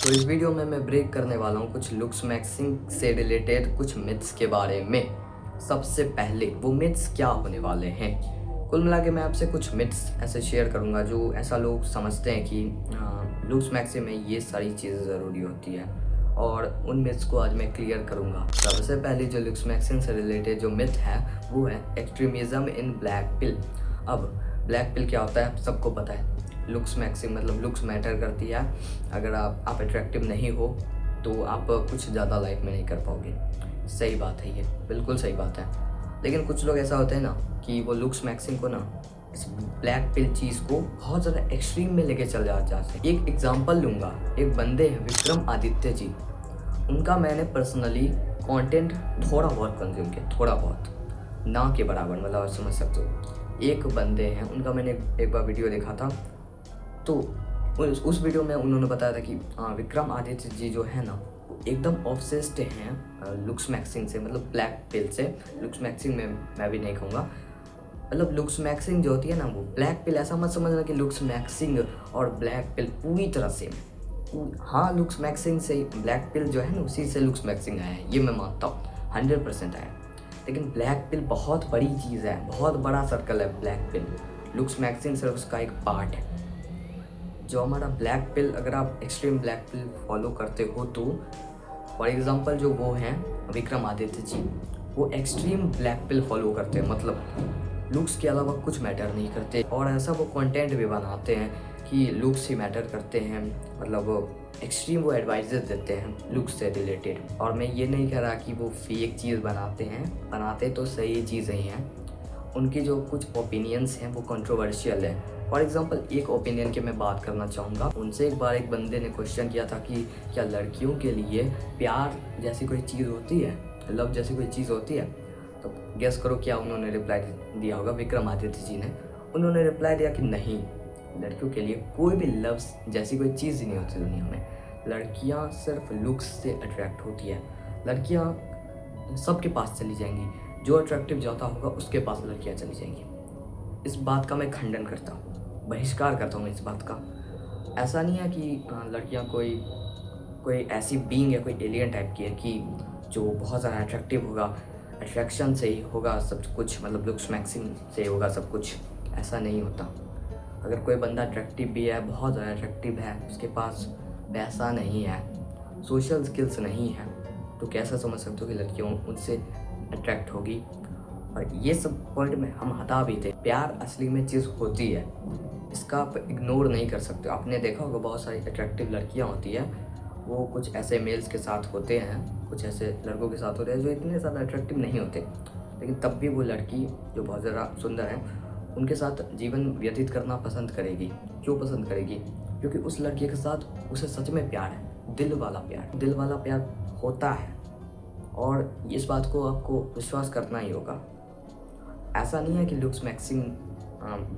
तो इस वीडियो में मैं ब्रेक करने वाला हूँ कुछ लुक्स मैक्सिंग से रिलेटेड कुछ मिथ्स के बारे में। सबसे पहले वो मिथ्स क्या होने वाले हैं। कुल मिला के मैं आपसे कुछ मिथ्स ऐसे शेयर करूँगा जो ऐसा लोग समझते हैं कि लुक्स मैक्सिंग में ये सारी चीज़ें ज़रूरी होती है, और उन मिथ्स को आज मैं क्लियर करूँगा। सबसे पहले जो लुक्स मैक्सिंग से रिलेटेड जो मिथ है वो है एक्सट्रीमिज़म इन ब्लैक पिल। अब ब्लैक पिल क्या होता है सबको पता है। लुक्स मैक्सिंग मतलब लुक्स मैटर करती है। अगर आप अट्रैक्टिव नहीं हो तो आप कुछ ज़्यादा लाइफ में नहीं कर पाओगे। सही बात है, ये बिल्कुल सही बात है। लेकिन कुछ लोग ऐसा होते हैं ना कि वो लुक्स मैक्सिंग को ना इस ब्लैक पिल चीज़ को बहुत ज़्यादा एक्सट्रीम में लेके चल जाते हैं। एक एग्जांपल लूँगा, एक बंदे हैं विक्रम आदित्य जी। उनका मैंने पर्सनली कंटेंट थोड़ा बहुत कंज्यूम किया, थोड़ा बहुत, ना के बराबर, मतलब आप समझ सकते हो। एक बंदे हैं उनका मैंने एक बार वीडियो देखा था, तो उस वीडियो में उन्होंने बताया था कि विक्रम आदित्य जी जो है ना वो एकदम ऑब्सेस्ड हैं लुक्स मैक्सिंग से, मतलब ब्लैक पिल से। लुक्स मैक्सिंग में मैं भी नहीं कहूँगा, मतलब लुक्स मैक्सिंग जो होती है ना वो ब्लैक पिल, ऐसा मत समझना कि लुक्स मैक्सिंग और ब्लैक पिल पूरी तरह से। हाँ, लुक्स मैक्सिंग से ब्लैक पिल जो है ना उसी से लुक्स मैक्सिंग आया है, ये मैं मानता हूँ 100% आया। लेकिन ब्लैक पिल बहुत बड़ी चीज़ है, बहुत बड़ा सर्कल है ब्लैक पिल। लुक्स मैक्सिंग सिर्फ उसका एक पार्ट है। जो हमारा ब्लैक पिल, अगर आप एक्सट्रीम ब्लैक पिल फॉलो करते हो तो फॉर एग्जांपल जो वो हैं विक्रम आदित्य जी, वो एक्सट्रीम ब्लैक पिल फॉलो करते हैं, मतलब लुक्स के अलावा कुछ मैटर नहीं करते। और ऐसा वो कंटेंट भी बनाते हैं कि लुक्स ही मैटर करते हैं, मतलब एक्सट्रीम वो एडवाइजेस देते हैं लुक्स से रिलेटेड। और मैं ये नहीं कह रहा कि वो फेक चीज़ बनाते हैं, बनाते तो सही चीज़ें ही हैं। उनके जो कुछ ओपिनियंस हैं वो कंट्रोवर्शियल है। फॉर एग्जांपल एक ओपिनियन की मैं बात करना चाहूँगा। उनसे एक बार एक बंदे ने क्वेश्चन किया था कि क्या लड़कियों के लिए प्यार जैसी कोई चीज़ होती है, लव जैसी कोई चीज़ होती है? तो गेस करो क्या उन्होंने रिप्लाई दिया होगा विक्रम आदित्य जी ने। उन्होंने रिप्लाई दिया कि नहीं, लड़कियों के लिए कोई भी लव जैसी कोई चीज़ ही नहीं होती दुनिया में। लड़कियाँ सिर्फ लुक्स से अट्रैक्ट होती है। लड़कियाँ सबके पास चली जाएंगी, जो अट्रैक्टिव ज़्यादा होगा उसके पास लड़कियाँ चली जाएंगी। इस बात का मैं खंडन करता हूँ, बहिष्कार करता हूँ इस बात का। ऐसा नहीं है कि लड़कियाँ कोई कोई ऐसी बीइंग है, कोई एलियन टाइप की है कि जो बहुत ज़्यादा अट्रैक्टिव होगा, अट्रैक्शन से ही होगा सब कुछ, मतलब लुक्स मैक्सिंग से होगा सब कुछ। ऐसा नहीं होता। अगर कोई बंदा अट्रैक्टिव भी है, बहुत ज़्यादा अट्रैक्टिव है, उसके पास पैसा नहीं है, सोशल स्किल्स नहीं है, तो कैसा समझ सकते हो कि लड़कियों उनसे अट्रैक्ट होगी? और ये सब पॉइंट में हम हटा भी थे। प्यार असली में चीज़ होती है, इसका आप इग्नोर नहीं कर सकते। आपने देखा होगा बहुत सारी अट्रैक्टिव लड़कियां होती है, वो कुछ ऐसे मेल्स के साथ होते हैं, कुछ ऐसे लड़कों के साथ होते हैं जो इतने ज़्यादा अट्रैक्टिव नहीं होते, लेकिन तब भी वो लड़की जो बहुत ज़्यादा सुंदर है उनके साथ जीवन व्यतीत करना पसंद करेगी। क्यों पसंद करेगी? क्योंकि उस लड़की के साथ उसे सच में प्यार है, दिल वाला प्यार, दिल वाला प्यार होता है। और इस बात को आपको विश्वास करना ही होगा। ऐसा नहीं है कि लुक्स मैक्सिंग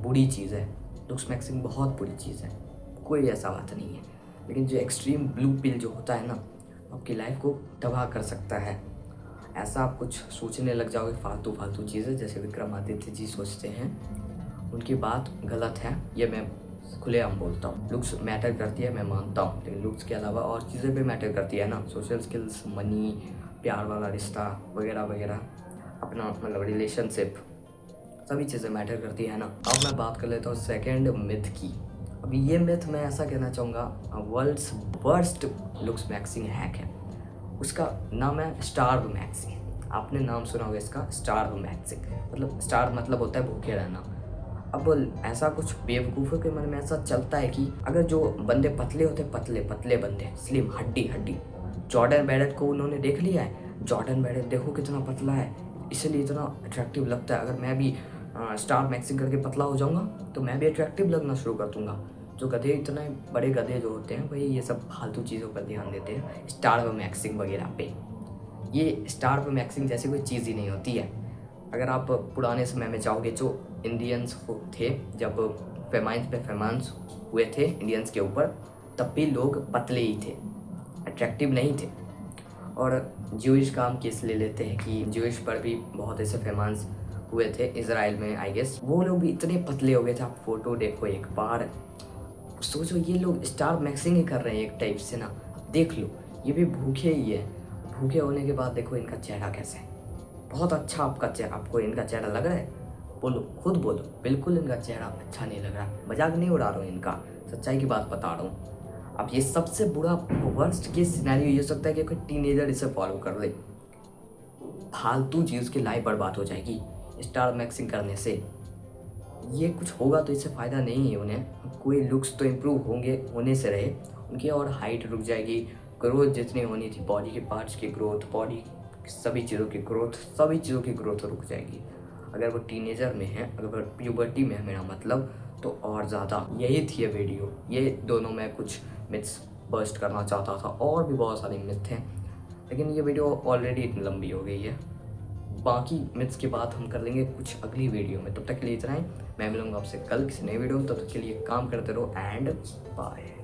बुरी चीज़ है। लुक्स मैक्सिंग बहुत बुरी चीज़ है, कोई ऐसा बात नहीं है। लेकिन जो एक्सट्रीम ब्लू पिल जो होता है ना, आपकी लाइफ को तबाह कर सकता है। ऐसा आप कुछ सोचने लग जाओगे फालतू फालतू चीज़ें, जैसे विक्रमादित्य जी सोचते हैं। उनकी बात गलत है, ये मैं खुलेआम बोलता हूँ। लुक्स मैटर करती है, मैं मानता हूँ, लेकिन लुक्स के अलावा और चीज़ें भी मैटर करती है ना। सोशल स्किल्स, मनी, प्यार वाला रिश्ता वगैरह वगैरह, अपना मतलब रिलेशनशिप, सभी चीज़ें मैटर करती है ना। अब मैं बात कर लेता हूँ सेकेंड मिथ की। अब ये मिथ मैं ऐसा कहना चाहूँगा, world's worst looks maxing hack है। उसका नाम है स्टार्व मैक्सिंग। आपने नाम सुना होगा इसका, स्टार्व मैक्सिंग। मतलब स्टार मतलब होता है भूखे रहना। अब ऐसा कुछ बेवकूफ़ों के मन में ऐसा चलता है कि अगर जो बंदे पतले होते, पतले पतले बंदे, स्लिम, हड्डी हड्डी, जॉर्डन बेडेट को उन्होंने देख लिया है। जॉर्डन बेडेट देखो कितना पतला है, इसलिए इतना अट्रैक्टिव लगता है। अगर मैं भी स्टार मैक्सिंग करके पतला हो जाऊंगा तो मैं भी अट्रैक्टिव लगना शुरू कर दूंगा। जो गधे, इतने बड़े गधे जो होते हैं, वही ये सब फालतू चीज़ों पर ध्यान देते हैं, स्टार मैक्सिंग वगैरह पे। ये स्टार मैक्सिंग जैसी कोई चीज़ ही नहीं होती है। अगर आप पुराने समय में जाओगे, जो इंडियंस थे, जब फेमाइंस पे फेमाइंस हुए थे इंडियंस के ऊपर, तब भी लोग पतले ही थे, अट्रैक्टिव नहीं थे। और ज्यूइश का हम केस ले लेते हैं कि ज्यूइश पर भी बहुत ऐसे फेमाइंस हुए थे इजराइल में, आई गेस। वो लोग भी इतने पतले हो गए थे, आप फोटो देखो एक बार, सोचो ये लोग स्टार मैक्सिंग ही कर रहे हैं एक टाइप से ना। देख लो, ये भी भूखे ही है। भूखे होने के बाद देखो इनका चेहरा कैसा है, बहुत अच्छा आपका चेहरा, आपको इनका चेहरा लग रहा है? बोलो, खुद बोलो। बिल्कुल इनका चेहरा अच्छा नहीं लग रहा, मजाक नहीं उड़ा रहा हूँ इनका, सच्चाई की बात बता रहा हूँ। अब ये सबसे बुरा वर्स्ट केस सिनेरियो ये हो सकता है कि कोई टीनेजर इसे फॉलो कर ले, फालतू जी उसकी लाइफ बर्बाद हो जाएगी स्टार मैक्सिंग करने से। ये कुछ होगा तो इससे फ़ायदा नहीं है उन्हें, कोई लुक्स तो इम्प्रूव होंगे, होने से रहे उनकी, और हाइट रुक जाएगी, ग्रोथ जितनी होनी थी, बॉडी के पार्ट्स की ग्रोथ, बॉडी सभी चीज़ों की ग्रोथ, सभी चीज़ों की ग्रोथ रुक जाएगी। अगर वो टीनेजर में है, अगर वो प्यूबर्टी में है मेरा मतलब, तो और ज़्यादा। यही थी ये वीडियो, ये दोनों मैं कुछ मिथ्स बस्ट करना चाहता था, और भी बहुत सारे मिथ हैं, लेकिन ये वीडियो ऑलरेडी इतनी लंबी हो गई है। बाकी मिथ्स की बात हम कर लेंगे कुछ अगली वीडियो में। तब तक के लिए इतना ही, मैं मिलूंगा आपसे कल किसी नई वीडियो में। तब तक के लिए काम करते रहो एंड बाय।